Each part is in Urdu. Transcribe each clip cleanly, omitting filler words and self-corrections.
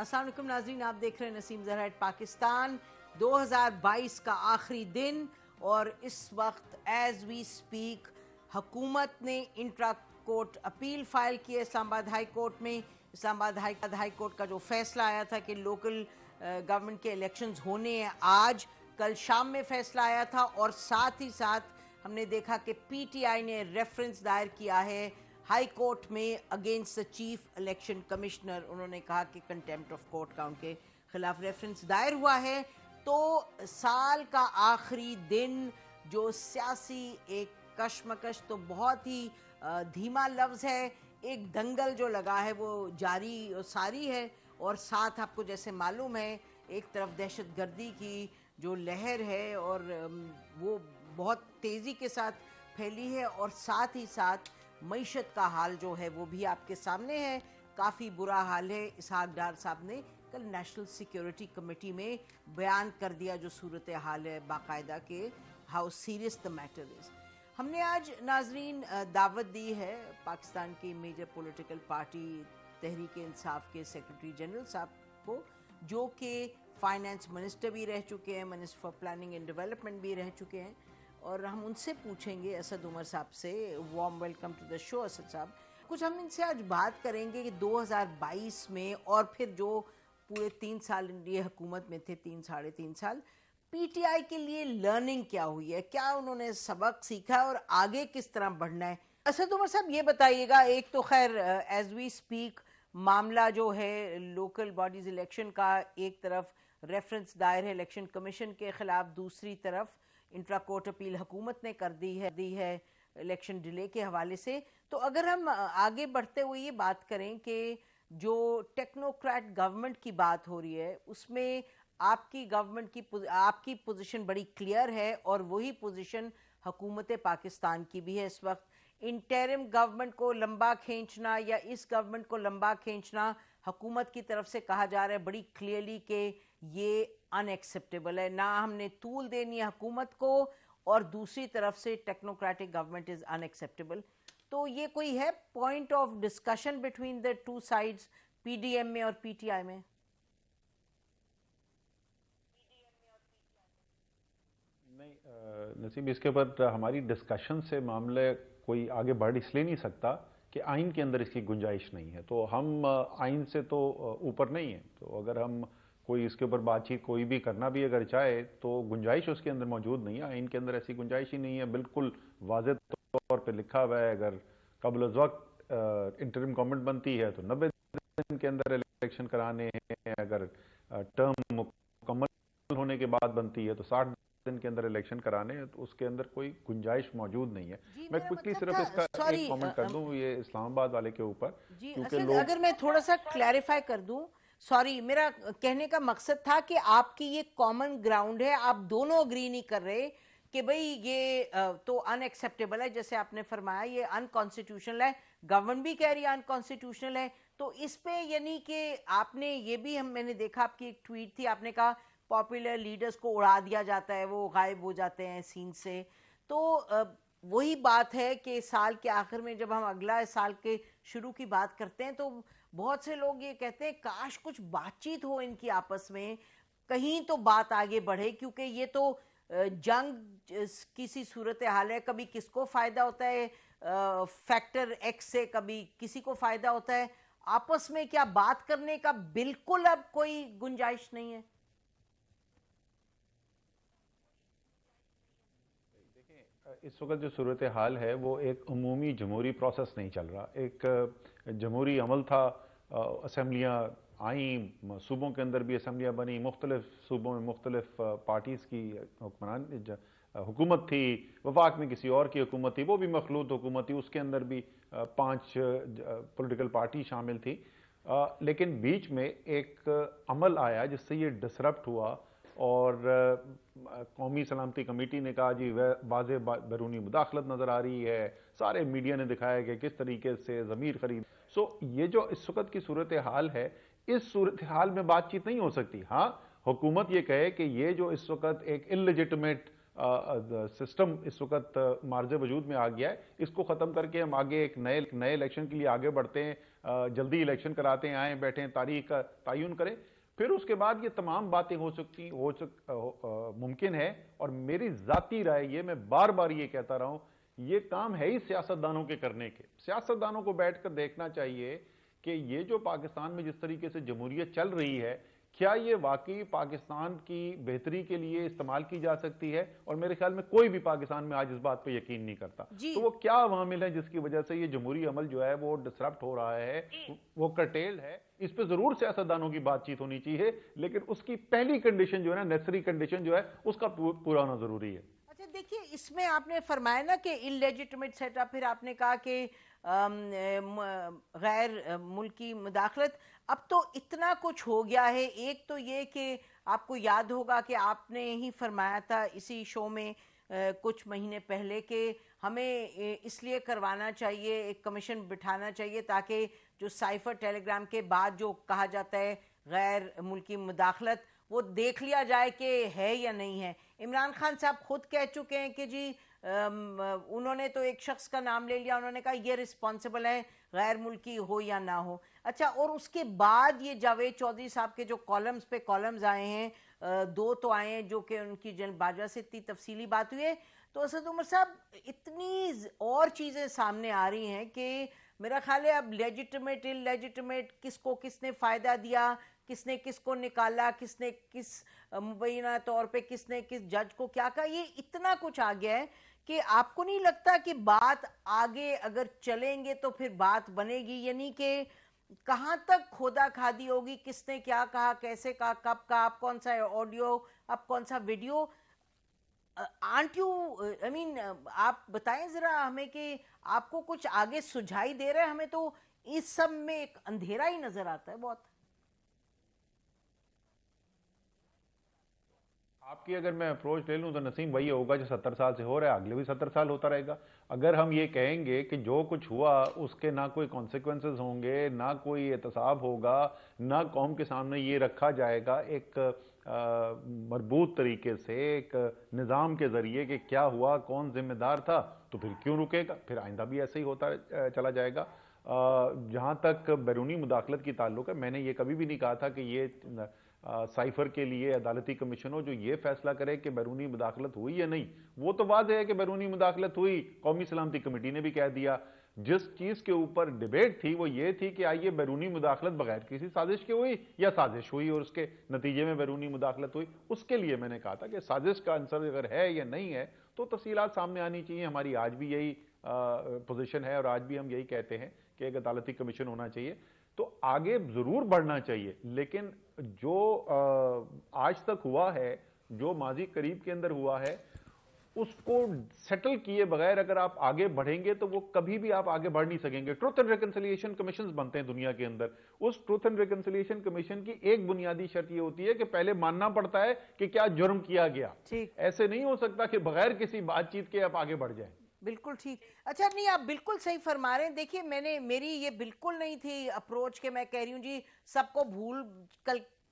السلام علیکم ناظرین، آپ دیکھ رہے ہیں نسیم زرع ایٹ پاکستان۔ 2022 کا آخری دن اور اس وقت ایز وی سپیک حکومت نے انٹرا کورٹ اپیل فائل کی ہے اسلام آباد ہائی کورٹ میں۔ اسلام آباد ہائی کورٹ کا جو فیصلہ آیا تھا کہ لوکل گورنمنٹ کے الیکشنز ہونے ہیں آج، کل شام میں فیصلہ آیا تھا، اور ساتھ ہی ساتھ ہم نے دیکھا کہ پی ٹی آئی نے ریفرنس دائر کیا ہے ہائی کورٹ میں against the chief election commissioner. انہوں نے کہا کہ کنٹیمپٹ آف کورٹ کا ان کے خلاف ریفرنس دائر ہوا ہے۔ تو سال کا آخری دن جو سیاسی ایک کشمکش تو بہت ہی دھیما لفظ ہے، ایک دنگل جو لگا ہے وہ جاری و ساری ہے، اور ساتھ آپ کو جیسے معلوم ہے ایک طرف دہشت گردی کی جو لہر ہے اور وہ بہت تیزی کے ساتھ پھیلی ہے، اور ساتھ ہی ساتھ معیشت کا حال جو ہے وہ بھی آپ کے سامنے ہے، کافی برا حال ہے۔ اسحاق ڈار صاحب نے کل نیشنل سیکیورٹی کمیٹی میں بیان کر دیا جو صورتحال ہے باقاعدہ کہ how serious the matter is. ہم نے آج ناظرین دعوت دی ہے پاکستان کی major political party Tehreek Insaf کے سیکرٹری جنرل صاحب کو، جو کہ فائنانس منسٹر بھی رہ چکے ہیں، minister for planning and development بھی رہ چکے ہیں، اور ہم ان سے پوچھیں گے اسد عمر صاحب سے۔ وارم ویلکم ٹو دا شو اسد صاحب۔ کچھ ہم ان سے آج بات کریں گے کہ 2022 میں اور پھر جو پورے 3 سال یہ حکومت میں تھے، 3.5 سال، پی ٹی آئی کے لیے لرننگ کیا ہوئی ہے، کیا انہوں نے سبق سیکھا ہے اور آگے کس طرح بڑھنا ہے۔ اسد عمر صاحب یہ بتائیے گا، ایک تو خیر ایز وی سپیک معاملہ جو ہے لوکل باڈیز الیکشن کا ایک طرف ریفرنس دائر ہے الیکشن کمیشن کے خلاف، دوسری طرف انٹرا کورٹ اپیل حکومت نے کر دی ہے الیکشن ڈیلے کے حوالے سے۔ تو اگر ہم آگے بڑھتے ہوئے یہ بات کریں کہ جو ٹیکنوکریٹ گورنمنٹ کی بات ہو رہی ہے اس میں آپ کی گورنمنٹ کی آپ کی پوزیشن بڑی کلیئر ہے، اور وہی پوزیشن حکومت پاکستان کی بھی ہے اس وقت۔ انٹرم گورنمنٹ کو لمبا کھینچنا یا اس گورنمنٹ کو لمبا کھینچنا حکومت کی طرف سے کہا جا رہا ہے بڑی کلیئرلی کہ یہ ان ایکسیپٹیبل ہے، نہ ہم نے طول دینی ہے حکومت کو، اور دوسری طرف سے technocratic government is unacceptable. تو یہ کوئی ہے point of discussion between the two sides, P D M میں اور پی ٹی آئی میں؟ نہیں نصیب، اس کے اوپر ہماری ڈسکشن سے معاملہ کوئی آگے بڑھ اس لیے نہیں سکتا کہ آئین کے اندر اس کی گنجائش نہیں ہے، تو ہم آئین سے تو اوپر نہیں ہیں، تو اگر ہم کوئی اس کے اوپر بات چیت کوئی بھی کرنا بھی اگر چاہے تو گنجائش اس کے اندر موجود نہیں ہے، آئین کے اندر ایسی گنجائش ہی نہیں ہے، بالکل واضح طور پہ لکھا ہوا ہے اگر قبل از وقت انٹرم گورنمنٹ بنتی ہے تو 90 دن کے اندر الیکشن کرانے ہیں، اگر ٹرم مکمل ہونے کے بعد بنتی ہے تو 60 دن کے اندر الیکشن کرانے ہیں، تو اس کے اندر کوئی گنجائش موجود نہیں ہے۔ میں کوئکلی صرف اس کا ایک کامنٹ کر دوں یہ اسلام آباد والے کے اوپر، کیونکہ لوگ اگر میں تھوڑا سا کلیریفائی کر دوں، سوری، میرا کہنے کا مقصد تھا کہ آپ کی یہ کامن گراؤنڈ ہے، آپ دونوں اگری نہیں کر رہے کہ بھئی یہ تو ان ایکسیپٹیبل ہے، جیسے آپ نے فرمایا یہ ان کانسٹیٹیوشنل ہے، گورنمنٹ بھی کہہ رہی ہے ان کانسٹیٹیوشنل ہے، تو اس پہ یعنی کہ آپ نے یہ بھی میں نے دیکھا آپ کی ایک ٹویٹ تھی، آپ نے کہا پاپولر لیڈرز کو اڑا دیا جاتا ہے، وہ غائب ہو جاتے ہیں سین سے۔ تو وہی بات ہے کہ سال کے آخر میں جب ہم اگلا سال کے شروع کی بات کرتے ہیں تو بہت سے لوگ یہ کہتے ہیں کاش کچھ بات چیت ہو ان کی آپس میں، کہیں تو بات آگے بڑھے، کیونکہ یہ تو جنگ کسی صورتحال ہے، کبھی کس کو فائدہ ہوتا ہے فیکٹر ایکس سے، کبھی کسی کو فائدہ ہوتا ہے، آپس میں کیا بات کرنے کا بالکل اب کوئی گنجائش نہیں ہے؟ اس وقت جو صورتحال ہے وہ ایک عمومی جمہوری پروسیس نہیں چل رہا، ایک جمہوری عمل تھا، اسمبلیاں آئیں، صوبوں کے اندر بھی اسمبلیاں بنی، مختلف صوبوں میں مختلف پارٹیز کی حکومت تھی، وفاق میں کسی اور کی حکومت تھی، وہ بھی مخلوط حکومت تھی، اس کے اندر بھی 5 پولیٹیکل پارٹی شامل تھی، لیکن بیچ میں ایک عمل آیا جس سے یہ ڈسرپٹ ہوا، اور قومی سلامتی کمیٹی نے کہا جی واضح بیرونی مداخلت نظر آ رہی ہے، سارے میڈیا نے دکھایا کہ کس طریقے سے ضمیر خرید۔ یہ جو اس وقت کی صورتحال ہے، اس صورتحال میں بات چیت نہیں ہو سکتی۔ ہاں، حکومت یہ کہے کہ یہ جو اس وقت ایک انلیجٹمیٹ سسٹم اس وقت مارز وجود میں آ گیا ہے، اس کو ختم کر کے ہم آگے ایک نئے الیکشن کے لیے آگے بڑھتے ہیں، جلدی الیکشن کراتے ہیں، آئیں بیٹھیں، تاریخ کا تعین کریں، پھر اس کے بعد یہ تمام باتیں ممکن ہے۔ اور میری ذاتی رائے یہ، میں بار بار یہ کہتا رہا ہوں، یہ کام ہے ہی سیاستدانوں کے کرنے کے۔ سیاستدانوں کو بیٹھ کر دیکھنا چاہیے کہ یہ جو پاکستان میں جس طریقے سے جمہوریت چل رہی ہے، کیا یہ واقعی پاکستان کی بہتری کے لیے استعمال کی جا سکتی ہے؟ اور میرے خیال میں کوئی بھی پاکستان میں آج اس بات پہ یقین نہیں کرتا۔ تو وہ کیا عوامل ہیں جس کی وجہ سے یہ جمہوری عمل جو ہے وہ ڈسرپٹ ہو رہا ہے، وہ کرٹیلڈ ہے؟ اس پہ ضرور سیاستدانوں کی بات چیت ہونی چاہیے، لیکن اس کی پہلی کنڈیشن جو ہے نا، نیسری کنڈیشن جو ہے، اس کا پورا ہونا ضروری ہے۔ اچھا دیکھیے، اس میں آپ نے فرمایا نا کہ ان لیجیٹمیٹ سیٹ اپ، پھر آپ نے کہا کہ غیر ملکی مداخلت، اب تو اتنا کچھ ہو گیا ہے۔ ایک تو یہ کہ آپ کو یاد ہوگا کہ آپ نے ہی فرمایا تھا اسی شو میں کچھ مہینے پہلے کہ ہمیں اس لیے کروانا چاہیے، ایک کمیشن بٹھانا چاہیے تاکہ جو سائفر ٹیلی گرام کے بعد جو کہا جاتا ہے غیر ملکی مداخلت، وہ دیکھ لیا جائے کہ ہے یا نہیں ہے۔ عمران خان صاحب خود کہہ چکے ہیں کہ جی انہوں نے تو ایک شخص کا نام لے لیا، انہوں نے کہا یہ رسپانسبل ہے غیر ملکی ہو یا نہ ہو۔ اچھا، اور اس کے بعد یہ جاوید چودھری صاحب کے جو کالمز پہ کالمز آئے ہیں، دو تو آئے ہیں جو کہ ان کی جنرل باجوہ سے اتنی تفصیلی بات ہوئی ہے، تو اسد عمر صاحب اتنی اور چیزیں سامنے آ رہی ہیں کہ میرا خیال ہے اب لیجیٹمیٹ ان لیجیٹمیٹ، کس کو کس نے فائدہ دیا، کس نے کس کو نکالا، کس نے کس مبینہ طور پہ کس نے کس جج کو کیا کہا، یہ اتنا کچھ آ گیا ہے کہ آپ کو نہیں لگتا کہ بات آگے اگر چلیں گے تو پھر بات بنے گی؟ یعنی کہ کہاں تک کھودا کھادی ہوگی، کس نے کیا کہا، کیسے کہا، کب کہا، اب کون سا آڈیو، اب کون سا ویڈیو، آنٹ یو آپ بتائیں ذرا ہمیں کہ آپ کو کچھ آگے سجھائی دے رہے ہیں؟ ہمیں تو اس سب میں ایک اندھیرا ہی نظر آتا ہے بہت۔ آپ کی اگر میں اپروچ لے لوں تو نسیم وہی ہوگا جو 70 سال سے ہو رہا ہے، اگلے بھی 70 سال ہوتا رہے گا۔ اگر ہم یہ کہیں گے کہ جو کچھ ہوا اس کے نہ کوئی کانسیکوینسز ہوں گے، نہ کوئی احتساب ہوگا، نہ قوم کے سامنے یہ رکھا جائے گا ایک مربوط طریقے سے، ایک نظام کے ذریعے کہ کیا ہوا، کون ذمہ دار تھا، تو پھر کیوں رکے گا؟ پھر آئندہ بھی ایسے ہی ہوتا چلا جائے گا۔ جہاں تک بیرونی مداخلت کی تعلق ہے، میں نے یہ کبھی بھی نہیں کہا تھا کہ یہ سائفر کے لیے عدالتی کمیشن ہو جو یہ فیصلہ کرے کہ بیرونی مداخلت ہوئی یا نہیں۔ وہ تو واضح ہے کہ بیرونی مداخلت ہوئی، قومی سلامتی کمیٹی نے بھی کہہ دیا۔ جس چیز کے اوپر ڈیبیٹ تھی وہ یہ تھی کہ آئیے بیرونی مداخلت بغیر کسی سازش کے ہوئی یا سازش ہوئی اور اس کے نتیجے میں بیرونی مداخلت ہوئی۔ اس کے لیے میں نے کہا تھا کہ سازش کا عنصر اگر ہے یا نہیں ہے تو تفصیلات سامنے آنی چاہیے۔ ہماری آج بھی یہی پوزیشن ہے اور آج بھی ہم یہی کہتے ہیں کہ ایک عدالتی کمیشن ہونا چاہیے۔ تو آگے ضرور بڑھنا چاہیے، لیکن جو آج تک ہوا ہے، جو ماضی قریب کے اندر ہوا ہے، اس کو سیٹل کیے بغیر اگر آپ آگے بڑھیں گے تو وہ کبھی بھی آپ آگے بڑھ نہیں سکیں گے۔ ٹروتھ اینڈ ریکنسیلیشن کمیشنز بنتے ہیں دنیا کے اندر، اس ٹروتھ اینڈ ریکنسیلیشن کمیشن کی ایک بنیادی شرط یہ ہوتی ہے کہ پہلے ماننا پڑتا ہے کہ کیا جرم کیا گیا۔ ایسے نہیں ہو سکتا کہ بغیر کسی بات چیت کے آپ آگے بڑھ جائیں۔ بالکل ٹھیک۔ اچھا، نہیں آپ بالکل صحیح فرما رہے ہیں۔ دیکھیے میری یہ بالکل نہیں تھی اپروچ کہ میں کہہ رہی ہوں جی سب کو بھول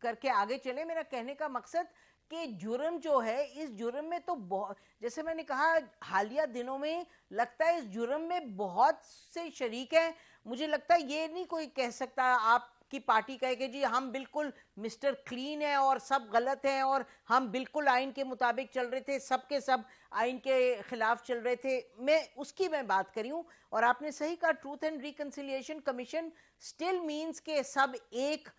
کر کے آگے چلے۔ میرا کہنے کا مقصد کہ جرم جو ہے، اس جرم میں تو بہت، جیسے میں نے کہا حالیہ دنوں میں لگتا ہے اس جرم میں بہت سے شریک ہیں۔ مجھے لگتا ہے یہ نہیں کوئی کہہ سکتا آپ کی پارٹی کہے کہ جی ہم بالکل مسٹر کلین ہیں اور سب غلط ہیں اور ہم بالکل آئین کے مطابق چل رہے تھے، سب کے سب آئین کے خلاف چل رہے تھے۔ اس کی میں بات کری ہوں، اور آپ نے صحیح کہا truth and reconciliation commission still means کہ سب ایک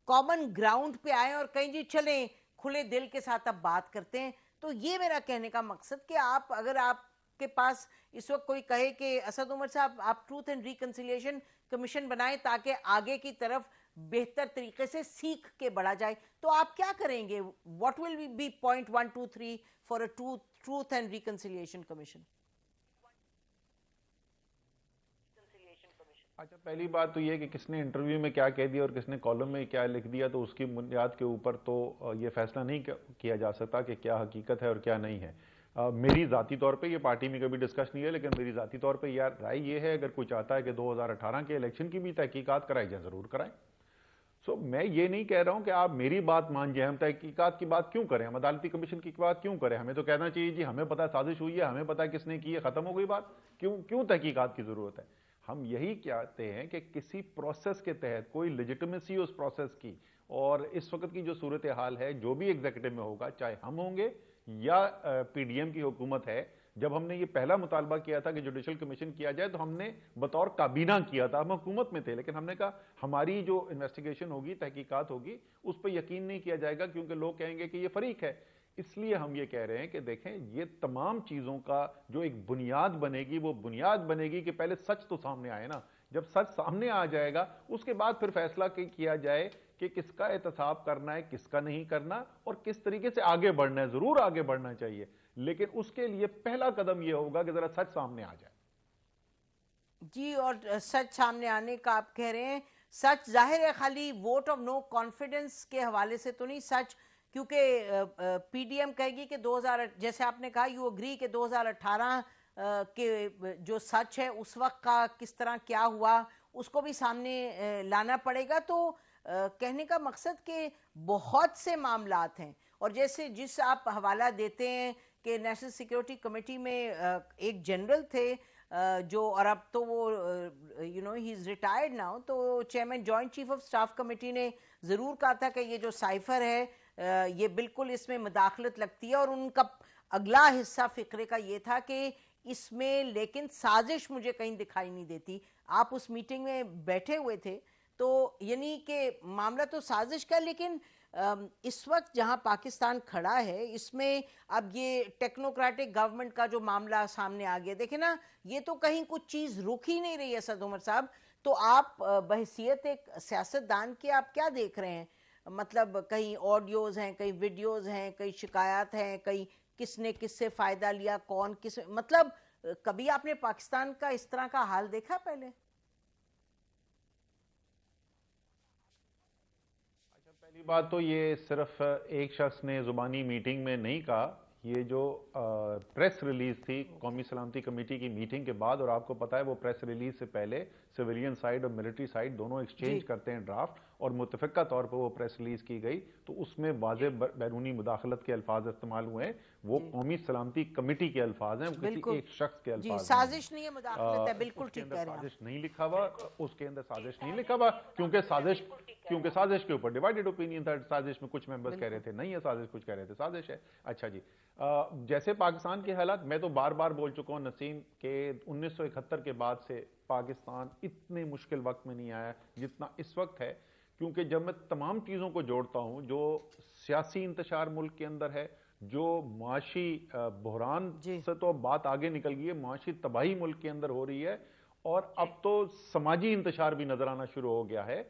کامن گراؤنڈ پہ آئیں اور کہیں جی چلیں کھلے دل کے ساتھ اب بات کرتے ہیں۔ تو یہ میرا کہنے کا مقصد کہ اگر آپ کے پاس اس وقت کوئی کہے کہ اسد عمر صاحب آپ ٹروتھ اینڈ ریکنسیلیشن کمیشن بنائیں تاکہ آگے کی طرف بہتر طریقے سے سیکھ کے بڑھا جائے، تو آپ کیا کریں گے؟ What will be point 1 2 3 for a truth and reconciliation commission? اچھا، پہلی بات تو یہ کہ کس نے انٹرویو میں کیا کہہ دیا اور کس نے کالم میں کیا لکھ دیا، تو اس کی بنیاد کے اوپر تو یہ فیصلہ نہیں کیا جا سکتا کہ کیا حقیقت ہے اور کیا نہیں ہے۔ میری ذاتی طور پہ یہ پارٹی میں کبھی ڈسکس نہیں ہے، لیکن میری ذاتی طور پہ رائے یہ ہے اگر کوئی چاہتا ہے کہ 2018 کے الیکشن کی بھی تحقیقات کرائی جائیں، ضرور کرائیں۔ میں یہ نہیں کہہ رہا ہوں کہ آپ میری بات مان جائیں، ہم تحقیقات کی بات کیوں کریں، ہم عدالتی کمیشن کی بات کیوں کریں؟ ہمیں تو کہنا چاہیے جی ہمیں پتہ سازش ہوئی ہے، ہمیں پتہ کس نے کی ہے، ختم ہو گئی بات، کیوں تحقیقات کی ضرورت ہے؟ ہم یہی کہتے ہیں کہ کسی پروسیس کے تحت کوئی لیجٹمیسی اس پروسیس کی، اور اس وقت کی جو صورتحال ہے جو بھی ایگزیکٹو میں ہوگا، چاہے ہم ہوں گے یا پی ڈی ایم کی حکومت ہے، جب ہم نے یہ پہلا مطالبہ کیا تھا کہ جوڈیشل کمیشن کیا جائے تو ہم نے بطور کابینہ کیا تھا، ہم حکومت میں تھے، لیکن ہم نے کہا ہماری جو انویسٹیگیشن ہوگی، تحقیقات ہوگی، اس پہ یقین نہیں کیا جائے گا کیونکہ لوگ کہیں گے کہ یہ فریق ہے۔ اس لیے ہم یہ کہہ رہے ہیں کہ دیکھیں یہ تمام چیزوں کا جو ایک بنیاد بنے گی، وہ بنیاد بنے گی کہ پہلے سچ تو سامنے آئے نا۔ جب سچ سامنے آ جائے گا اس کے بعد پھر فیصلہ کیا جائے کہ کس کا احتساب کرنا ہے، کس کا نہیں کرنا، اور کس طریقے سے آگے بڑھنا ہے۔ ضرور آگے بڑھنا چاہیے، لیکن اس کے لیے پہلا قدم یہ ہوگا کہ ذرا سچ سامنے آ جائے۔ جی، اور سچ سامنے آنے کا آپ کہہ رہے ہیں، سچ ظاہر ہے خالی ووٹ آف نو کانفیڈنس کے حوالے سے تو نہیں سچ، کیونکہ پی ڈی ایم کہے گی کہ جیسے آپ نے کہا یو اگری کہ 2018 کے جو سچ ہے اس وقت کا کس طرح کیا ہوا اس کو بھی سامنے لانا پڑے گا۔ تو کہنے کا مقصد کہ بہت سے معاملات ہیں، اور جس آپ حوالہ دیتے ہیں کہ نیشنل سیکیورٹی کمیٹی میں ایک جنرل تھے جو، اور اب تو وہ ہی از ریٹائرڈ ناؤ، تو chairman joint chief of staff committee نے ضرور کہا تھا کہ یہ جو سائفر ہے یہ بالکل اس میں مداخلت لگتی ہے، اور ان کا اگلا حصہ فقرے کا یہ تھا کہ اس میں لیکن سازش مجھے کہیں دکھائی نہیں دیتی۔ آپ اس میٹنگ میں بیٹھے ہوئے تھے، تو یعنی کہ معاملہ تو سازش کا، لیکن اس وقت جہاں پاکستان کھڑا ہے اس میں اب یہ ٹیکنوکریٹک گورنمنٹ کا جو معاملہ سامنے آ گیا، دیکھیں نا یہ تو کہیں کچھ چیز رک ہی نہیں رہی ہے۔ اسد عمر صاحب، تو آپ بحیثیت ایک سیاستدان کے آپ کیا دیکھ رہے ہیں؟ مطلب کہیں آڈیوز ہیں، کہیں ویڈیوز ہیں، کہیں شکایات ہیں، کہیں کس نے کس سے فائدہ لیا، کون کس، مطلب کبھی آپ نے پاکستان کا اس طرح کا حال دیکھا پہلے؟ پہلی بات تو یہ صرف ایک شخص نے زبانی میٹنگ میں نہیں کہا، یہ جو پریس ریلیز تھی قومی سلامتی کمیٹی کی میٹنگ کے بعد، اور آپ کو پتا ہے وہ پریس ریلیز سے پہلے سویلین سائیڈ اور ملٹری سائیڈ دونوں ایکسچینج کرتے ہیں ڈرافٹ، اور متفقہ طور پر وہ پریس ریلیز کی گئی تو اس میں واضح بیرونی مداخلت کے الفاظ استعمال ہوئے ہیں، وہ قومی سلامتی کمیٹی کے الفاظ ہیں، وہ کسی ایک شخص کے الفاظ جی، سازش نہیں ہے، مداخلت ہے، بالکل ٹھیک کہہ رہے ہیں۔ سازش نہیں لکھا ہوا، اس کے اندر سازش نہیں لکھا ہوا، کیونکہ سازش کے اوپر ڈیوائیڈڈ اوپینین تھا، سازش میں کچھ ممبرز کہہ رہے تھے نہیں ہے سازش، کچھ کہہ رہے تھے سازش ہے۔ اچھا جی، جیسے پاکستان کے حالات، میں تو بار بار بول چکا ہوں نسیم کہ 1971 کے بعد سے پاکستان اتنے مشکل وقت میں نہیں آیا جتنا اس وقت ہے، کیونکہ جب میں تمام چیزوں کو جوڑتا ہوں، جو سیاسی انتشار ملک کے اندر ہے، جو معاشی بحران سے تو بات آگے نکل گئی ہے، معاشی تباہی ملک کے اندر ہو رہی ہے، اور اب تو سماجی انتشار بھی نظر آنا شروع ہو گیا ہے۔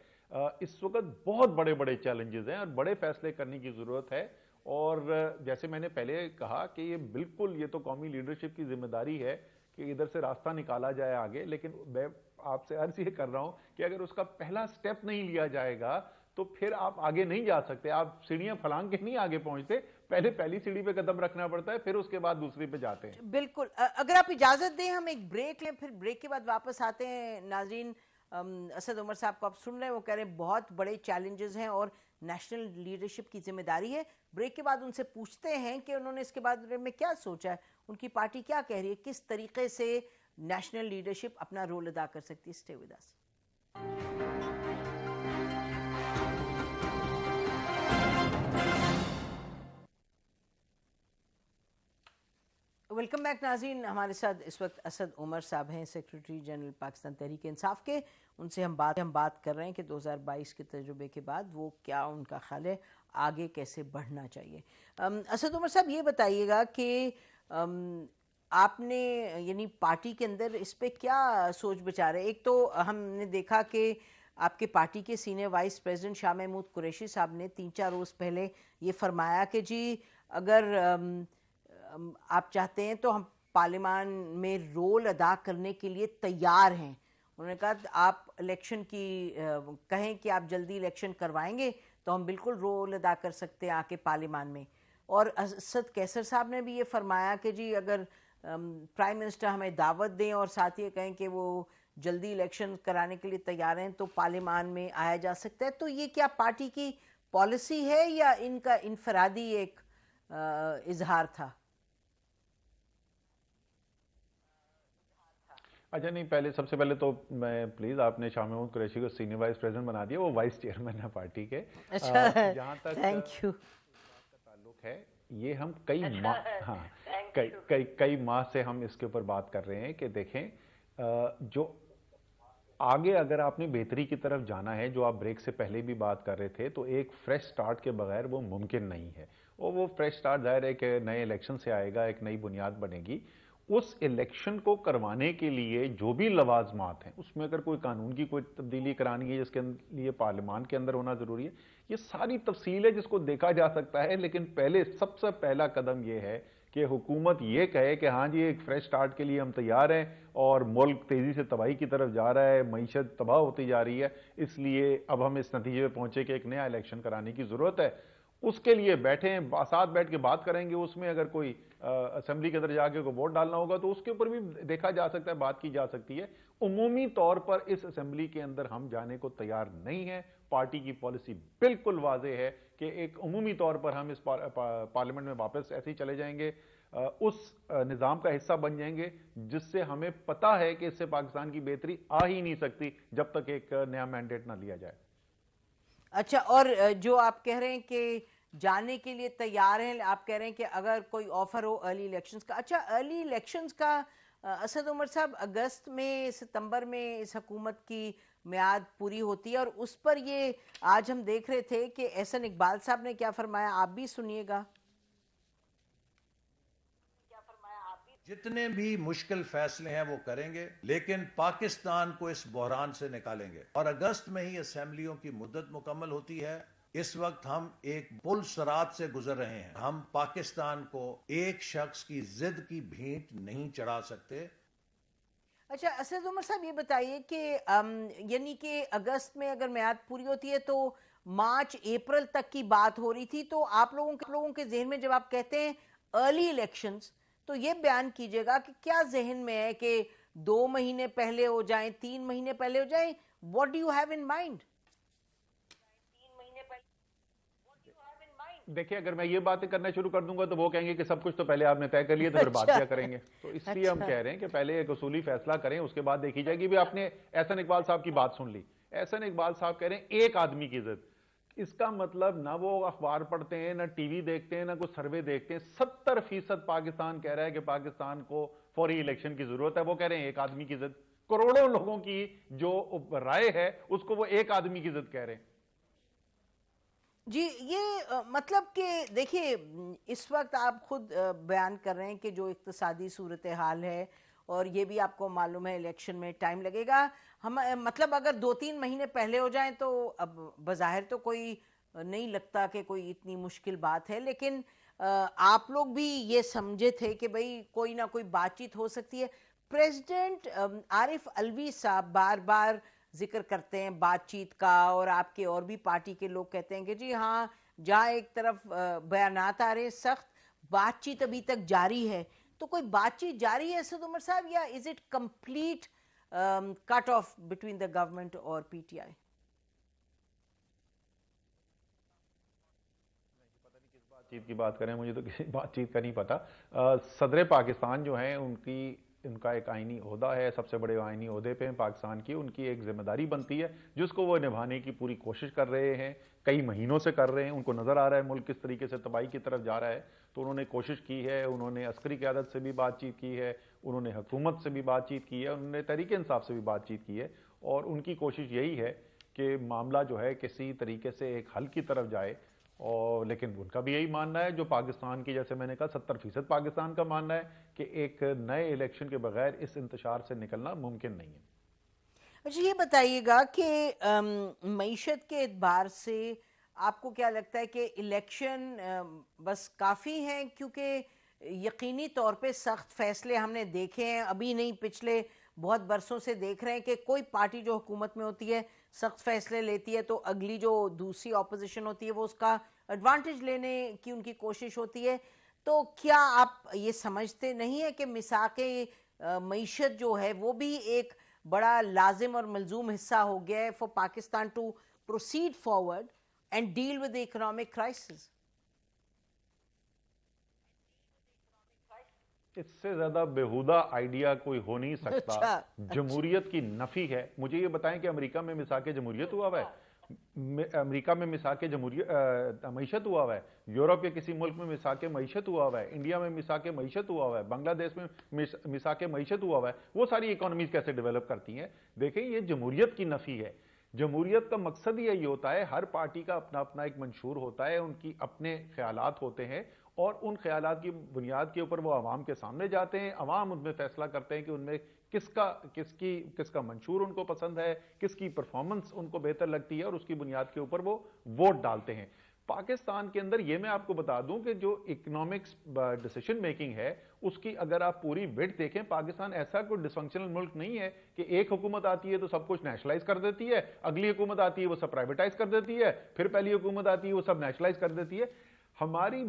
اس وقت بہت بڑے بڑے چیلنجز ہیں اور بڑے فیصلے کرنے کی ضرورت ہے، اور جیسے میں نے پہلے کہا کہ یہ بالکل، یہ تو قومی لیڈرشپ کی ذمہ داری ہے کہ ادھر سے راستہ نکالا جائے آگے، لیکن میں آپ سے عرض یہ کر رہا ہوں کہ اگر اس کا پہلا سٹیپ نہیں لیا جائے گا تو پھر آپ آگے نہیں جا سکتے، آپ سیڑھیاں پھلانگ کے نہیں آگے پہنچتے، پہلے پہلی سیڑھی پہ قدم رکھنا پڑتا ہے، پھر اس کے بعد دوسری پہ جاتے ہیں۔ بالکل، اگر آپ اجازت دیں ہم ایک بریک لیں، پھر بریک کے بعد واپس آتے ہیں۔ ناظرین، اسد عمر صاحب کو آپ سن رہے ہیں، وہ کہہ رہے ہیں بہت بڑے چیلنجز ہیں اور نیشنل لیڈرشپ کی ذمہ داری ہے۔ بریک کے بعد ان سے پوچھتے ہیں کہ انہوں نے اس کے بارے میں کیا سوچا ہے، ان کی پارٹی کیا کہہ رہی ہے، کس طریقے سے نیشنل لیڈرشپ اپنا رول ادا کر سکتی ہے۔ Stay with us. Welcome back ناظرین، ہمارے ساتھ اس وقت اسد عمر صاحب ہیں، سیکریٹری جنرل پاکستان تحریک انصاف کے۔ ان سے ہم بات کر رہے ہیں کہ 2022 کے تجربے کے بعد وہ کیا ان کا خیال ہے، آگے کیسے بڑھنا چاہیے۔ اسد عمر صاحب یہ بتائیے گا کہ آپ نے یعنی پارٹی کے اندر اس پہ کیا سوچ بچار ہے؟ ایک تو ہم نے دیکھا کہ آپ کے پارٹی کے senior vice president Shah Mahmood Qureshi صاحب نے 3-4 روز پہلے یہ فرمایا کہ جی اگر آپ چاہتے ہیں تو ہم پارلیمان میں رول ادا کرنے کے لیے تیار ہیں۔ انہوں نے کہا آپ الیکشن کی کہیں کہ آپ جلدی الیکشن کروائیں گے تو ہم بالکل رول ادا کر سکتے ہیں آ کے پارلیمان میں۔ اور اسد کیسر صاحب نے بھی یہ فرمایا کہ جی اگر پرائم منسٹر ہمیں دعوت دیں اور ساتھ یہ کہیں کہ وہ جلدی الیکشن کرانے کے لیے تیار ہیں تو پارلیمان میں آیا جا سکتا ہے. تو یہ کیا پارٹی کی پالیسی ہے یا ان کا انفرادی ایک اظہار تھا؟ اچھا نہیں، پہلے سب سے پہلے تو میں پلیز آپ نے شاہ محمود قریشی کو سینئر وائس پریزیڈنٹ بنا دیا، وہ وائس چیئرمین ہے پارٹی کے. اچھا، جہاں تک تھینک یو. کا تعلق ہے، یہ ہم کئی ماہ سے ہم اس کے اوپر بات کر رہے ہیں کہ دیکھیں جو آگے اگر آپ نے بہتری کی طرف جانا ہے، جو آپ بریک سے پہلے بھی بات کر رہے تھے، تو ایک فریش سٹارٹ کے بغیر وہ ممکن نہیں ہے. اور وہ فریش سٹارٹ ظاہر ہے کہ نئے الیکشن سے آئے گا، ایک نئی بنیاد بنے گی. اس الیکشن کو کروانے کے لیے جو بھی لوازمات ہیں، اس میں اگر کوئی قانون کی کوئی تبدیلی کرانی ہے جس کے لیے پارلیمان کے اندر ہونا ضروری ہے، یہ ساری تفصیل ہے جس کو دیکھا جا سکتا ہے. لیکن پہلے سب سے پہلا قدم یہ ہے کہ حکومت یہ کہے کہ ہاں جی ایک فریش سٹارٹ کے لیے ہم تیار ہیں اور ملک تیزی سے تباہی کی طرف جا رہا ہے، معیشت تباہ ہوتی جا رہی ہے، اس لیے اب ہم اس نتیجے پہ پہنچے کہ ایک نیا الیکشن کرانے کی ضرورت ہے. اس کے لیے بیٹھے ہیں، ساتھ بیٹھ کے بات کریں گے. اس میں اگر کوئی اسمبلی کے اندر جا کے کوئی ووٹ ڈالنا ہوگا تو اس کے اوپر بھی دیکھا جا سکتا ہے، بات کی جا سکتی ہے. عمومی طور پر اس اسمبلی کے اندر ہم جانے کو تیار نہیں ہیں. پارٹی کی پالیسی بالکل واضح ہے کہ ایک عمومی طور پر ہم اس پارلیمنٹ میں واپس ایسے ہی چلے جائیں گے، اس نظام کا حصہ بن جائیں گے جس سے ہمیں پتا ہے کہ اس سے پاکستان کی بہتری آ ہی نہیں سکتی جب تک ایک نیا مینڈیٹ نہ لیا جائے. اچھا، اور جو آپ کہہ رہے ہیں کہ جانے کے لیے تیار ہیں، آپ کہہ رہے ہیں کہ اگر کوئی آفر ہو ارلی الیکشنز کا. اچھا، ارلی الیکشنز کا اسد عمر صاحب اگست میں ستمبر میں اس حکومت کی میعاد پوری ہوتی ہے، اور اس پر یہ آج ہم دیکھ رہے تھے کہ احسن اقبال صاحب نے کیا فرمایا، آپ بھی سنیے گا. جتنے بھی مشکل فیصلے ہیں وہ کریں گے، لیکن پاکستان کو اس بحران سے نکالیں گے. اور اگست میں ہی اسمبلیوں کی مدت مکمل ہوتی ہے. اس وقت ہم ایک پل صراط سے گزر رہے ہیں. ہم پاکستان کو ایک شخص کی ضد کی بھینٹ نہیں چڑھا سکتے. اچھا اسد عمر صاحب، یہ بتائیے کہ یعنی کہ اگست میں اگر میعاد پوری ہوتی ہے تو مارچ اپریل تک کی بات ہو رہی تھی. تو آپ لوگوں کے ذہن میں جب آپ کہتے ہیں ارلی الیکشنز، تو یہ بیان کیجئے گا کہ کیا ذہن میں ہے کہ 2 مہینے پہلے ہو جائیں، 3 مہینے پہلے ہو جائیں؟ What do you have in mind? دیکھیں، اگر میں یہ باتیں کرنا شروع کر دوں گا تو وہ کہیں گے کہ سب کچھ تو پہلے آپ نے طے کر لیا تو پھر بات کیا کریں گے. تو اس لیے ہم کہہ رہے ہیں کہ پہلے ایک اصولی فیصلہ کریں، اس کے بعد دیکھی جائے گی. بھی آپ نے احسن اقبال صاحب کی بات سن لی. احسن اقبال صاحب کہہ رہے ہیں ایک آدمی کی ضد. اس کا مطلب نہ وہ اخبار پڑھتے ہیں، نہ ٹی وی دیکھتے ہیں، نہ کوئی سروے دیکھتے ہیں. 70% پاکستان کہہ رہا ہے کہ پاکستان کو فوری الیکشن کی ضرورت ہے. وہ کہہ رہے ہیں ایک آدمی کی ضد. کروڑوں لوگوں کی جو رائے ہے اس کو وہ ایک آدمی کی ضد کہہ رہے ہیں. جی، یہ مطلب کہ دیکھیے اس وقت آپ خود بیان کر رہے ہیں کہ جو اقتصادی صورتحال ہے، اور یہ بھی آپ کو معلوم ہے الیکشن میں ٹائم لگے گا. ہم مطلب اگر 2-3 مہینے پہلے ہو جائیں تو اب بظاہر تو کوئی نہیں لگتا کہ کوئی اتنی مشکل بات ہے. لیکن آپ لوگ بھی یہ سمجھے تھے کہ بھئی کوئی نہ کوئی بات چیت ہو سکتی ہے. پریزیڈنٹ عارف علوی صاحب بار بار ذکر کرتے ہیں بات چیت کا، اور آپ کے اور بھی پارٹی کے لوگ کہتے ہیں کہ جی ہاں، جہاں ایک طرف بیانات آ رہے ہیں سخت، بات چیت ابھی تک جاری ہے. تو کوئی بات چیت جاری ہے اسد عمر صاحب، یا is it complete cut off between the government اور پی ٹی آئی؟ بات چیت کی بات کریں، مجھے تو کسی بات چیت کا نہیں پتا. صدر پاکستان جو ہیں ان کا ایک آئینی عہدہ ہے، سب سے بڑے آئینی عہدے پہ پاکستان کی. ان کی ایک ذمہ داری بنتی ہے جس کو وہ نبھانے کی پوری کوشش کر رہے ہیں، کئی مہینوں سے کر رہے ہیں. ان کو نظر آ رہا ہے ملک کس طریقے سے تباہی کی طرف جا رہا ہے، تو انہوں نے کوشش کی ہے. انہوں نے عسکری قیادت سے بھی بات چیت کی ہے، انہوں نے حکومت سے بھی بات چیت کی ہے، انہوں نے تحریک انصاف سے بھی بات چیت کی ہے. اور ان کی کوشش یہی ہے کہ معاملہ جو ہے کسی طریقے سے ایک حل کی طرف جائے. اور لیکن ان کا بھی یہی ماننا ہے، جو پاکستان کی، جیسے میں نے کہا 70% پاکستان کا ماننا ہے کہ ایک نئے الیکشن کے بغیر اس انتشار سے نکلنا ممکن نہیں ہے. اچھا، یہ بتائیے گا کہ معیشت کے اعتبار سے آپ کو کیا لگتا ہے کہ الیکشن بس کافی ہیں؟ کیونکہ یقینی طور پہ سخت فیصلے ہم نے دیکھے ہیں، ابھی نہیں پچھلے بہت برسوں سے دیکھ رہے ہیں کہ کوئی پارٹی جو حکومت میں ہوتی ہے سخت فیصلے لیتی ہے تو اگلی جو دوسری اپوزیشن ہوتی ہے وہ اس کا ایڈوانٹیج لینے کی ان کی کوشش ہوتی ہے. تو کیا آپ یہ سمجھتے نہیں ہے کہ مساق معیشت جو ہے وہ بھی ایک بڑا لازم اور ملزوم حصہ ہو گیا ہے for Pakistan to proceed forward and deal with the economic crisis. اس سے زیادہ بیہودہ آئیڈیا کوئی ہو نہیں سکتا. جمہوریت کی نفی ہے. مجھے یہ بتائیں کہ امریکہ میں مساک جمہوریت ہوا ہوا ہے؟ امریکہ میں مساک معیشت ہوا ہوا ہے؟ یورپ کے کسی ملک میں مساک معیشت ہوا ہوا ہے؟ انڈیا میں مساک معیشت ہوا ہوا ہے؟ بنگلہ دیش میں مساک معیشت ہوا ہوا ہے؟ وہ ساری اکانومیز کیسے ڈیولپ کرتی ہیں؟ دیکھیں یہ جمہوریت کی نفی ہے. جمہوریت کا مقصد یہی ہوتا ہے ہر پارٹی کا اپنا اپنا ایک منشور ہوتا ہے, ان کی اپنے خیالات ہوتے ہیں اور ان خیالات کی بنیاد کے اوپر وہ عوام کے سامنے جاتے ہیں. عوام ان میں فیصلہ کرتے ہیں کہ ان میں کس کا منشور ان کو پسند ہے, کس کی پرفارمنس ان کو بہتر لگتی ہے اور اس کی بنیاد کے اوپر وہ ووٹ ڈالتے ہیں. پاکستان کے اندر یہ میں آپ کو بتا دوں کہ جو اکنامکس ڈیسیشن میکنگ ہے اس کی اگر آپ پوری وڈتھ دیکھیں, پاکستان ایسا کوئی ڈس فنکشنل ملک نہیں ہے کہ ایک حکومت آتی ہے تو سب کچھ نیشنلائز کر دیتی ہے, اگلی حکومت آتی ہے وہ سب پرائیویٹائز کر دیتی ہے, پھر پہلی حکومت آتی ہے وہ سب نیشنلائز کر دیتی ہے. ہماری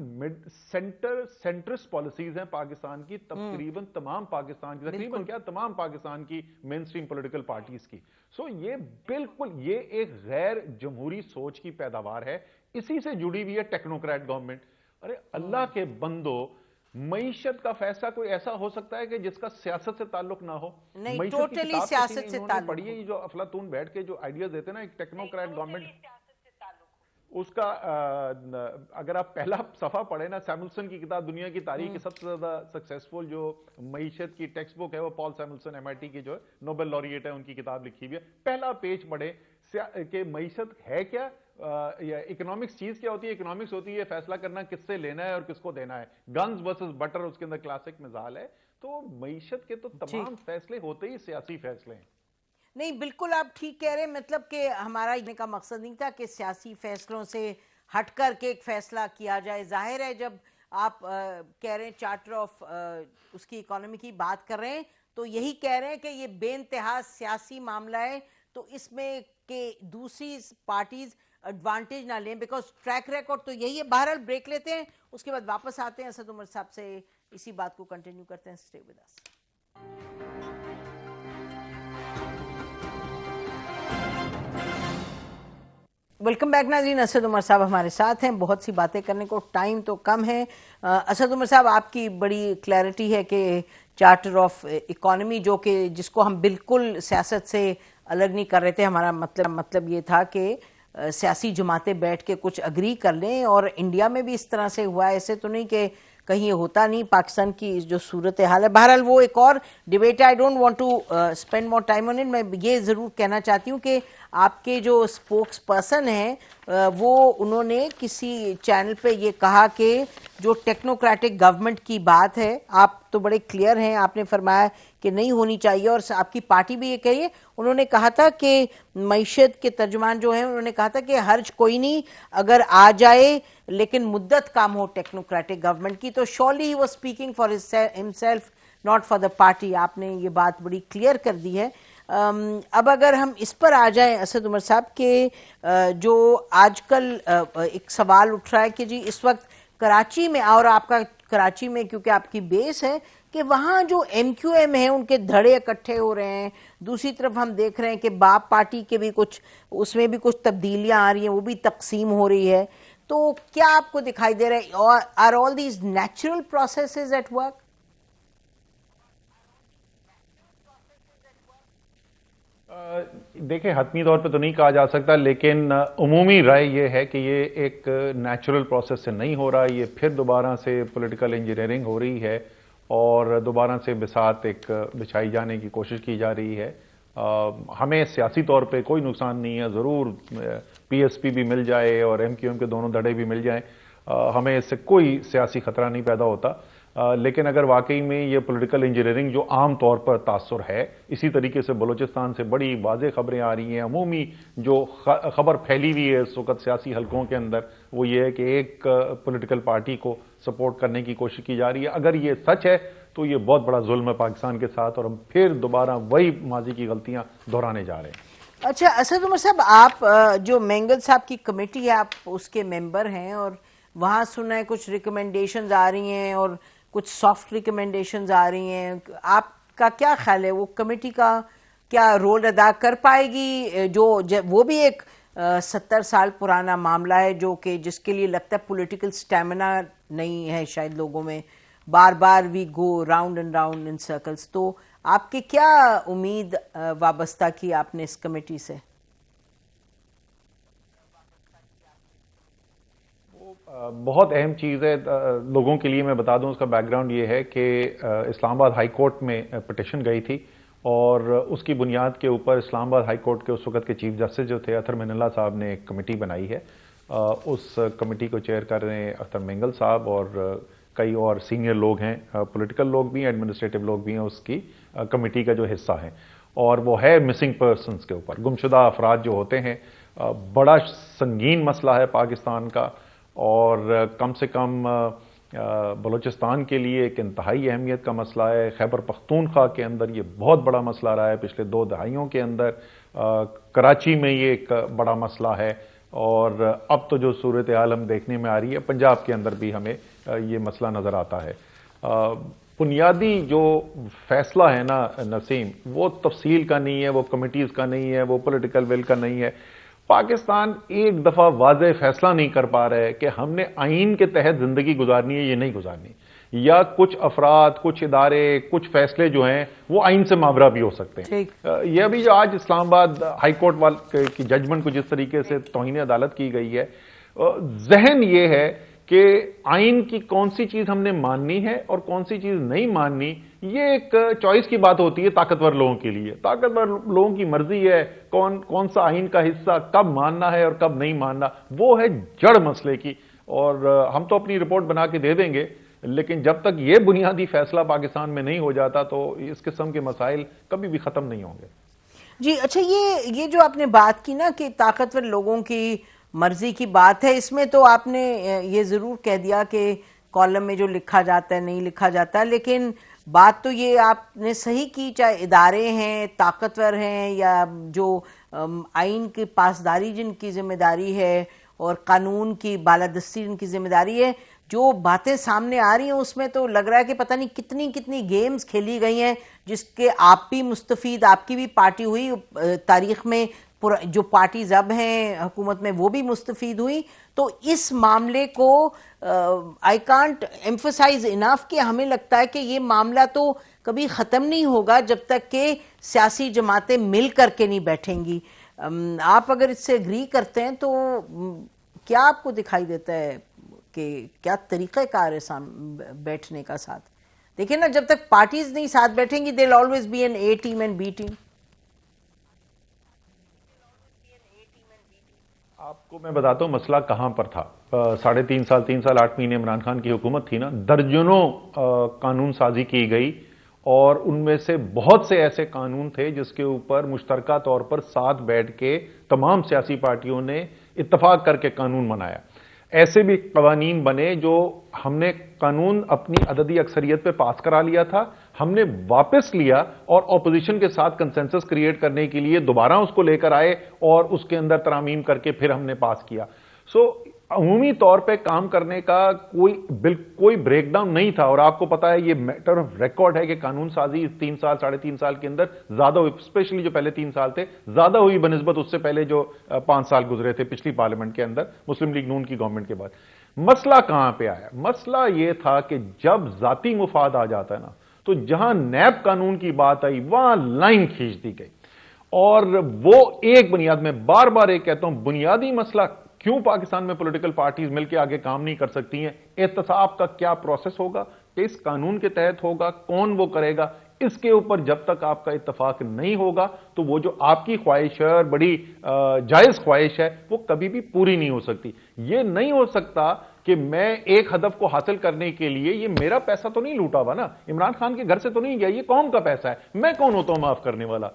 سینٹرسٹ پالیسیز ہیں پاکستان کی, تقریباً تمام پاکستان کی, تقریباً کیا تمام پاکستان کی مین سٹریم پولیٹیکل پارٹیز کی. سو یہ بالکل یہ ایک غیر جمہوری سوچ کی پیداوار ہے. اسی سے جڑی ہوئی ہے ٹیکنوکریٹ گورنمنٹ. ارے اللہ کے بندو, معیشت کا فیصلہ کوئی ایسا ہو سکتا ہے کہ جس کا سیاست سے تعلق نہ ہو؟ نہیں, ٹوٹلی سیاست سے تعلق. پڑھیے جو افلاطون بیٹھ کے جو آئیڈیاز دیتے ہیں نا, ایک ٹیکنوکریٹ گورنمنٹ, اس کا اگر آپ پہلا صفحہ پڑھیں نا, سیملسن کی کتاب دنیا کی تاریخ کی سب سے زیادہ سکسیسفل جو معیشت کی ٹیکسٹ بک ہے وہ پال سیملسن MIT کی جو ہے نوبل laureate ہے, ان کی کتاب لکھی ہوئی ہے. پہلا پیج پڑھیں کہ معیشت ہے کیا, یا اکنامکس چیز کیا ہوتی ہے. اکنامکس ہوتی ہے فیصلہ کرنا کس سے لینا ہے اور کس کو دینا ہے. گنز ورسز بٹر اس کے اندر کلاسک مثال ہے. تو معیشت کے تو تمام فیصلے ہوتے ہی سیاسی فیصلے ہیں. نہیں, بالکل آپ ٹھیک کہہ رہے ہیں. مطلب کہ ہمارا یہ کا مقصد نہیں تھا کہ سیاسی فیصلوں سے ہٹ کر کے ایک فیصلہ کیا جائے. ظاہر ہے جب آپ کہہ رہے ہیں چارٹر آف اس کی اکانومی کی بات کر رہے ہیں تو یہی کہہ رہے ہیں کہ یہ بے انتہا سیاسی معاملہ ہے, تو اس میں کہ دوسری پارٹیز ایڈوانٹیج نہ لیں, بیکاز ٹریک ریکارڈ تو یہی ہے. بہرحال بریک لیتے ہیں, اس کے بعد واپس آتے ہیں, اسد عمر صاحب سے اسی بات کو کنٹینیو کرتے ہیں. Stay with us. Welcome back ناظرین, اسد عمر صاحب ہمارے ساتھ ہیں. بہت سی باتیں کرنے کو, ٹائم تو کم ہے. اسد عمر صاحب, آپ کی بڑی کلیئرٹی ہے کہ چارٹر آف اکانومی جو کہ جس کو ہم بالکل سیاست سے الگ نہیں کر رہے تھے, ہمارا مطلب یہ تھا کہ سیاسی جماعتیں بیٹھ کے کچھ اگری کر لیں, اور انڈیا میں بھی اس طرح سے ہوا ہے. ایسے تو نہیں کہ کہیں یہ ہوتا نہیں. پاکستان کی جو صورتحال ہے, بہرحال وہ ایک اور ڈیبیٹ ہے. I don't want to spend more time on it. میں یہ ضرور کہنا چاہتی ہوں کہ آپ کے جو اسپوکس پرسن ہیں وہ انہوں نے کسی چینل پہ یہ کہا کہ جو ٹیکنوکریٹک گورنمنٹ کی بات ہے, آپ تو بڑے کلیئر ہیں, آپ نے فرمایا کہ نہیں ہونی چاہیے, اور آپ کی پارٹی بھی یہ کہی ہے. انہوں نے کہا تھا کہ معیشت کے ترجمان جو ہیں انہوں نے کہا تھا کہ حرج کوئی نہیں اگر آ جائے لیکن مدت کم ہو ٹیکنوکریٹک گورنمنٹ کی. تو surely he was speaking for himself, not for the party. آپ نے یہ بات بڑی کلیئر کر دی ہے. اب اگر ہم اس پر آ جائیں اسد عمر صاحب کہ جو آج کل ایک سوال اٹھ رہا ہے کہ جی اس وقت کراچی میں, اور آپ کا کراچی میں کیونکہ آپ کی بیس ہے, کہ وہاں جو MQM ہیں ان کے دھڑے اکٹھے ہو رہے ہیں. دوسری طرف ہم دیکھ رہے ہیں کہ باپ پارٹی کے بھی کچھ, اس میں بھی کچھ تبدیلیاں آ رہی ہیں, وہ بھی تقسیم ہو رہی ہے. تو کیا آپ کو دکھائی دے رہا ہے, are all these natural processes at work? دیکھیں, حتمی طور پہ تو نہیں کہا جا سکتا, لیکن عمومی رائے یہ ہے کہ یہ ایک نیچرل پروسیس سے نہیں ہو رہا. یہ پھر دوبارہ سے پولیٹیکل انجینئرنگ ہو رہی ہے اور دوبارہ سے بساط ایک بچھائی جانے کی کوشش کی جا رہی ہے. ہمیں سیاسی طور پہ کوئی نقصان نہیں ہے. ضرور PSP بھی مل جائے اور MQM کے دونوں دھڑے بھی مل جائیں, ہمیں اس سے کوئی سیاسی خطرہ نہیں پیدا ہوتا. لیکن اگر واقعی میں یہ پولیٹیکل انجینئرنگ جو عام طور پر تاثر ہے, اسی طریقے سے بلوچستان سے بڑی واضح خبریں آ رہی ہیں, عمومی جو خبر پھیلی ہوئی ہے اس وقت سیاسی حلقوں کے اندر وہ یہ ہے کہ ایک پولیٹیکل پارٹی کو سپورٹ کرنے کی کوشش کی جا رہی ہے. اگر یہ سچ ہے تو یہ بہت بڑا ظلم ہے پاکستان کے ساتھ, اور ہم پھر دوبارہ وہی ماضی کی غلطیاں دہرانے جا رہے ہیں. اچھا اسد عمر صاحب, آپ جو مینگل صاحب کی کمیٹی ہے آپ اس کے ممبر ہیں, اور وہاں سنا ہے کچھ ریکمنڈیشنز آ رہی ہیں اور کچھ سافٹ ریکمنڈیشنز آ رہی ہیں. آپ کا کیا خیال ہے, وہ کمیٹی کا کیا رول ادا کر پائے گی؟ وہ بھی ایک 70 سال پرانا معاملہ ہے جو کہ جس کے لیے لگتا ہے پولیٹیکل سٹیمنا نہیں ہے شاید لوگوں میں، بار بار we go round and round in circles. تو آپ کی کیا امید وابستہ کی آپ نے اس کمیٹی سے؟ بہت اہم چیز ہے لوگوں کے لیے. میں بتا دوں اس کا بیک گراؤنڈ یہ ہے کہ اسلام آباد ہائی کورٹ میں پٹیشن گئی تھی اور اس کی بنیاد کے اوپر اسلام آباد ہائی کورٹ کے اس وقت کے چیف جسٹس جو تھے اطہر منلہ صاحب نے ایک کمیٹی بنائی ہے. اس کمیٹی کو چیئر کر رہے ہیں اختر مینگل صاحب اور کئی اور سینئر لوگ ہیں، پولیٹیکل لوگ بھی ہیں، ایڈمنسٹریٹو لوگ بھی ہیں اس کی کمیٹی کا جو حصہ ہیں. اور وہ ہے مسنگ پرسنز کے اوپر، گمشدہ افراد جو ہوتے ہیں. بڑا سنگین مسئلہ ہے پاکستان کا اور کم سے کم بلوچستان کے لیے ایک انتہائی اہمیت کا مسئلہ ہے. خیبر پختونخوا کے اندر یہ بہت بڑا مسئلہ رہا ہے پچھلے 2 دہائیوں کے اندر. کراچی میں یہ ایک بڑا مسئلہ ہے اور اب تو جو صورتحال ہم دیکھنے میں آ رہی ہے پنجاب کے اندر بھی ہمیں یہ مسئلہ نظر آتا ہے. بنیادی جو فیصلہ ہے نا نسیم، وہ تفصیل کا نہیں ہے، وہ کمیٹیز کا نہیں ہے، وہ پولیٹیکل ول کا نہیں ہے. پاکستان ایک دفعہ واضح فیصلہ نہیں کر پا رہے کہ ہم نے آئین کے تحت زندگی گزارنی ہے یہ نہیں گزارنی، یا کچھ افراد، کچھ ادارے، کچھ فیصلے جو ہیں وہ آئین سے ماورا بھی ہو سکتے ہیں. یہ ابھی جو آج اسلام آباد ہائی کورٹ کی ججمنٹ کو جس طریقے سے توہین عدالت کی گئی ہے، ذہن یہ ہے کہ آئین کی کون سی چیز ہم نے ماننی ہے اور کون سی چیز نہیں ماننی، یہ ایک چوائس کی بات ہوتی ہے طاقتور لوگوں کے لیے. طاقتور لوگوں کی مرضی ہے کون سا آئین کا حصہ کب ماننا ہے اور کب نہیں ماننا، وہ ہے جڑ مسئلے کی. اور ہم تو اپنی رپورٹ بنا کے دے دیں گے، لیکن جب تک یہ بنیادی فیصلہ پاکستان میں نہیں ہو جاتا تو اس قسم کے مسائل کبھی بھی ختم نہیں ہوں گے. جی اچھا، یہ جو آپ نے بات کی نا کہ طاقتور لوگوں کی مرضی کی بات ہے، اس میں تو آپ نے یہ ضرور کہہ دیا کہ کالم میں جو لکھا جاتا ہے نہیں لکھا جاتا، لیکن بات تو یہ آپ نے صحیح کی، چاہے ادارے ہیں طاقتور ہیں یا جو آئین کی پاسداری جن کی ذمہ داری ہے اور قانون کی بالادستی جن کی ذمہ داری ہے، جو باتیں سامنے آ رہی ہیں اس میں تو لگ رہا ہے کہ پتہ نہیں کتنی گیمز کھیلی گئی ہیں جس کے آپ بھی مستفید، آپ کی بھی پارٹی ہوئی، تاریخ میں جو پارٹیز اب ہیں حکومت میں وہ بھی مستفید ہوئی. تو اس معاملے کو آئی کانٹ ایمفسائز انف کہ ہمیں لگتا ہے کہ یہ معاملہ تو کبھی ختم نہیں ہوگا جب تک کہ سیاسی جماعتیں مل کر کے نہیں بیٹھیں گی. آپ اگر اس سے اگری کرتے ہیں تو کیا آپ کو دکھائی دیتا ہے کہ کیا طریقہ کار ہے بیٹھنے کا ساتھ؟ دیکھیں نا، جب تک پارٹیز نہیں ساتھ بیٹھیں گی there'll always be an A team and B team. آپ کو میں بتاتا ہوں مسئلہ کہاں پر تھا. 3.5 سال 3 سال 8 مہینے عمران خان کی حکومت تھی نا، درجنوں قانون سازی کی گئی اور ان میں سے بہت سے ایسے قانون تھے جس کے اوپر مشترکہ طور پر ساتھ بیٹھ کے تمام سیاسی پارٹیوں نے اتفاق کر کے قانون بنایا. ایسے بھی قوانین بنے جو ہم نے قانون اپنی عددی اکثریت پہ پاس کرا لیا تھا، ہم نے واپس لیا اور اپوزیشن کے ساتھ کنسنسس کریٹ کرنے کے لیے دوبارہ اس کو لے کر آئے اور اس کے اندر ترامیم کر کے پھر ہم نے پاس کیا. عمومی طور پہ کام کرنے کا کوئی بریک ڈاؤن نہیں تھا. اور آپ کو پتا ہے یہ میٹر آف ریکارڈ ہے کہ قانون سازی 3 سال 3.5 سال کے اندر زیادہ ہوئی، اسپیشلی جو پہلے 3 سال تھے زیادہ ہوئی بنسبت اس سے پہلے جو 5 سال گزرے تھے پچھلی پارلیمنٹ کے اندر مسلم لیگ نون کی گورنمنٹ کے بعد. مسئلہ کہاں پہ آیا؟ مسئلہ یہ تھا کہ جب ذاتی مفاد آ جاتا ہے نا تو جہاں نیب قانون کی بات آئی وہاں لائن کھینچ دی گئی. اور وہ ایک بنیاد، میں بار بار ایک کہتا ہوں، بنیادی مسئلہ کیوں پاکستان میں پولیٹیکل پارٹیز مل کے آگے کام نہیں کر سکتی ہیں، احتساب کا کیا پروسیس ہوگا، کس قانون کے تحت ہوگا، کون وہ کرے گا، اس کے اوپر جب تک آپ کا اتفاق نہیں ہوگا تو وہ جو آپ کی خواہش ہے اور بڑی جائز خواہش ہے وہ کبھی بھی پوری نہیں ہو سکتی. یہ نہیں ہو سکتا کہ میں ایک ہدف کو حاصل کرنے کے لیے، یہ میرا پیسہ تو نہیں لوٹا ہوا نا، عمران خان کے گھر سے تو نہیں گیا، یہ قوم کا پیسہ ہے، میں کون ہوتا ہوں معاف کرنے والا.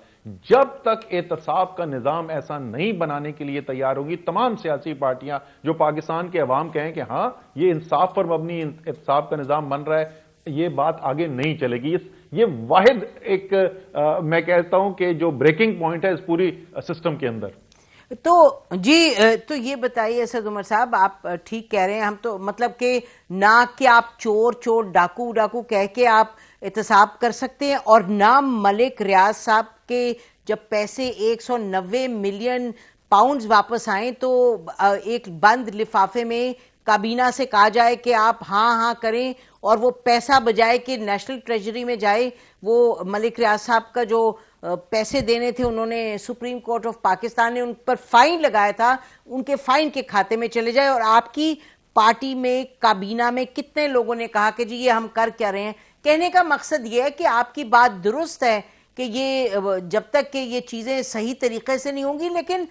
جب تک احتساب کا نظام ایسا نہیں بنانے کے لیے تیار ہوگی تمام سیاسی پارٹیاں جو پاکستان کے عوام کہیں کہ ہاں یہ انصاف پر مبنی احتساب کا نظام بن رہا ہے، یہ بات آگے نہیں چلے گی. یہ واحد ایک میں کہتا ہوں کہ جو بریکنگ پوائنٹ ہے اس پوری سسٹم کے اندر. تو جی تو یہ بتائیے اسد عمر صاحب، آپ ٹھیک کہہ رہے ہیں، ہم تو مطلب کہ نہ کہ آپ چور ڈاکو کہہ کے آپ احتساب کر سکتے ہیں اور نہ ملک ریاض صاحب کے جب پیسے 190 ملین پاؤنڈز واپس آئیں تو ایک بند لفافے میں کابینہ سے کہا جائے کہ آپ ہاں کریں اور وہ پیسہ بجائے کہ نیشنل ٹریجری میں جائے وہ ملک ریاض صاحب کا جو پیسے دینے تھے انہوں نے سپریم کورٹ آف پاکستان نے ان پر فائن لگایا تھا, ان کے فائن کے کھاتے میں چلے جائے. اور آپ کی پارٹی میں کابینہ میں کتنے لوگوں نے کہا کہ جی یہ ہم کر کیا رہے ہیں. کہنے کا مقصد یہ ہے کہ آپ کی بات درست ہے کہ یہ جب تک کہ یہ چیزیں صحیح طریقے سے نہیں ہوں گی, لیکن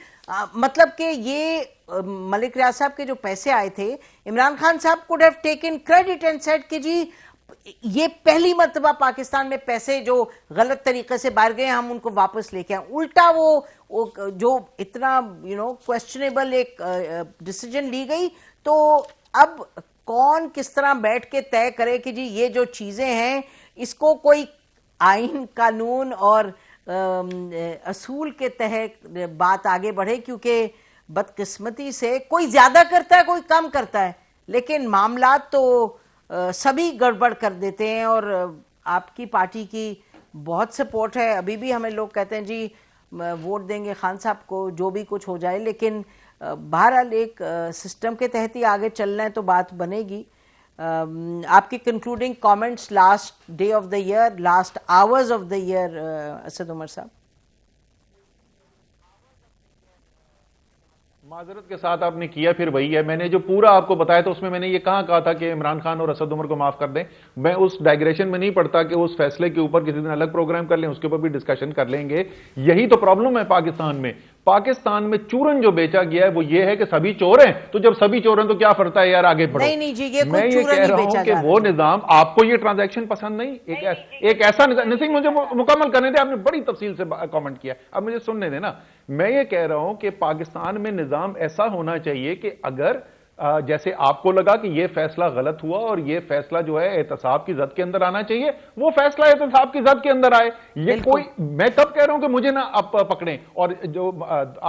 مطلب کہ یہ ملک ریاض صاحب کے جو پیسے آئے تھے, عمران خان صاحب could have taken credit and said کہ جی یہ پہلی مرتبہ پاکستان میں پیسے جو غلط طریقے سے باہر گئے ہم ان کو واپس لے کے آئیں. الٹا وہ جو اتنا کویسچنیبل ایک ڈیسیجن لی گئی, تو اب کون کس طرح بیٹھ کے طے کرے کہ جی یہ جو چیزیں ہیں اس کو کوئی آئین قانون اور اصول کے تحت بات آگے بڑھے, کیونکہ بدقسمتی سے کوئی زیادہ کرتا ہے کوئی کم کرتا ہے, لیکن معاملات تو سبھی گڑبڑ کر دیتے ہیں. اور آپ کی پارٹی کی بہت سپورٹ ہے, ابھی بھی ہمیں لوگ کہتے ہیں جی ووٹ دیں گے خان صاحب کو جو بھی کچھ ہو جائے, لیکن بہرحال ایک سسٹم کے تحت ہی آگے چلنا ہے تو بات بنے گی. آپ کی concluding comments last day of the year, last hours of the year, Asad Umar صاحب. معذرت کے ساتھ آپ نے کیا پھر وہی ہے, میں نے جو پورا آپ کو بتایا تھا اس میں نے یہ کہاں کہا تھا کہ عمران خان اور اسد عمر کو معاف کر دیں. میں اس ڈائگریشن میں نہیں پڑتا کہ اس فیصلے کے اوپر کسی دن الگ پروگرام کر لیں, اس کے اوپر بھی ڈسکشن کر لیں گے. یہی تو پرابلم ہے پاکستان میں چورن جو بیچا گیا ہے وہ یہ ہے کہ سبھی چور ہیں, تو جب سبھی چور ہیں تو کیا فرق ہے یار, آگے بڑھو. نہیں جی, یہ میں یہ کہہ رہا ہوں کہ وہ نظام, آپ کو یہ ٹرانزیکشن پسند نہیں, ایک ایسا نظام, نہیں مجھے مکمل کرنے دیں, آپ نے بڑی تفصیل سے کامنٹ کیا, اب مجھے سننے دیں نا. میں یہ کہہ رہا ہوں کہ پاکستان میں نظام ایسا ہونا چاہیے کہ اگر جیسے آپ کو لگا کہ یہ فیصلہ غلط ہوا اور یہ فیصلہ جو ہے احتساب کی زد کے اندر آنا چاہیے, وہ فیصلہ احتساب کی زد کے اندر آئے. یہ کوئی, میں کب کہہ رہا ہوں کہ مجھے نہ آپ پکڑیں. اور جو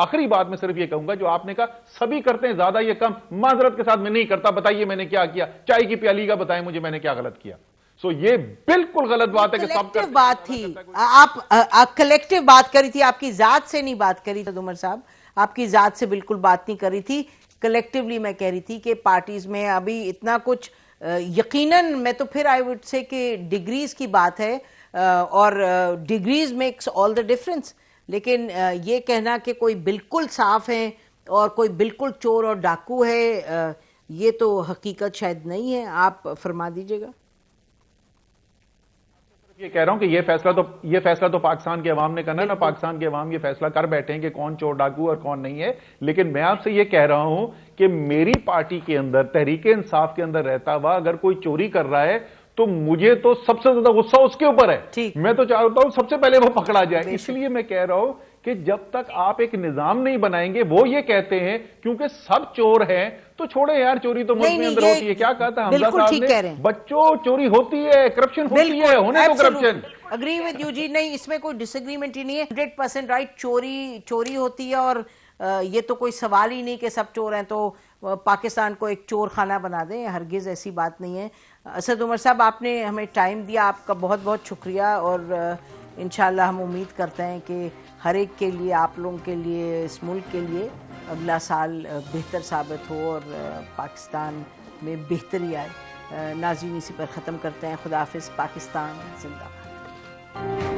آخری بات میں صرف یہ کہوں گا, جو آپ نے کہا سبھی کرتے ہیں زیادہ یہ کم, معذرت کے ساتھ میں نہیں کرتا, بتائیے میں نے کیا کیا, چائے کی پیالی کا بتائیں مجھے میں نے کیا غلط کیا. سو یہ بالکل غلط بات ہے کہ سب کلیکٹیو بات تھی, آپ کلیکٹیو بات کری تھی, آپ کی ذات سے نہیں بات کری تھی عمر صاحب, آپ کی ذات سے بالکل بات نہیں کری تھی, کلیکٹیولی میں کہہ رہی تھی کہ پارٹیز میں ابھی اتنا کچھ یقیناً, میں تو پھر آئی وڈ سے کہ ڈگریز کی بات ہے اور degrees makes all the difference, لیکن یہ کہنا کہ کوئی بالکل صاف ہے اور کوئی بالکل چور اور ڈاکو ہے, یہ تو حقیقت شاید نہیں ہے. آپ فرما دیجئے گا. یہ کہہ رہا ہوں کہ یہ فیصلہ تو پاکستان کے عوام نے کرنا ہے نا, پاکستان کے عوام یہ فیصلہ کر بیٹھے ہیں کہ کون چور ڈاکو اور کون نہیں ہے. لیکن میں آپ سے یہ کہہ رہا ہوں کہ میری پارٹی کے اندر, تحریک انصاف کے اندر رہتا ہوا اگر کوئی چوری کر رہا ہے تو مجھے تو سب سے زیادہ غصہ اس کے اوپر ہے, میں تو چاہتا ہوں سب سے پہلے وہ پکڑا جائے. اس لیے میں کہہ رہا ہوں کہ جب تک آپ ایک نظام نہیں بنائیں گے, وہ یہ کہتے ہیں کیونکہ سب چور ہیں تو چھوڑے یار, چوری تو ملک میں اندر ہوتی ہے. کیا کہتا حمزہ صاحب نے, بچوں چوری ہوتی ہے, کرپشن ہوتی ہے, ہونے تو کرپشن. اگری ود یو جی, نہیں اس میں کوئی ڈس ایگریمنٹ ہی نہیں ہے, 100% رائٹ, چوری ہوتی ہے. اور یہ تو کوئی سوال ہی نہیں کہ سب چور ہیں تو پاکستان کو ایک چور خانہ بنا دیں, ہرگز ایسی بات نہیں ہے. اسد عمر صاحب, آپ نے ہمیں ٹائم دیا, آپ کا بہت بہت شکریہ. اور انشاءاللہ ہم امید کرتے ہیں کہ ہر ایک کے لیے, آپ لوگوں کے لیے, اس ملک کے لیے اگلا سال بہتر ثابت ہو اور پاکستان میں بہتری آئے. ناظرین اسی پر ختم کرتے ہیں. خدا حافظ. پاکستان زندہ باد.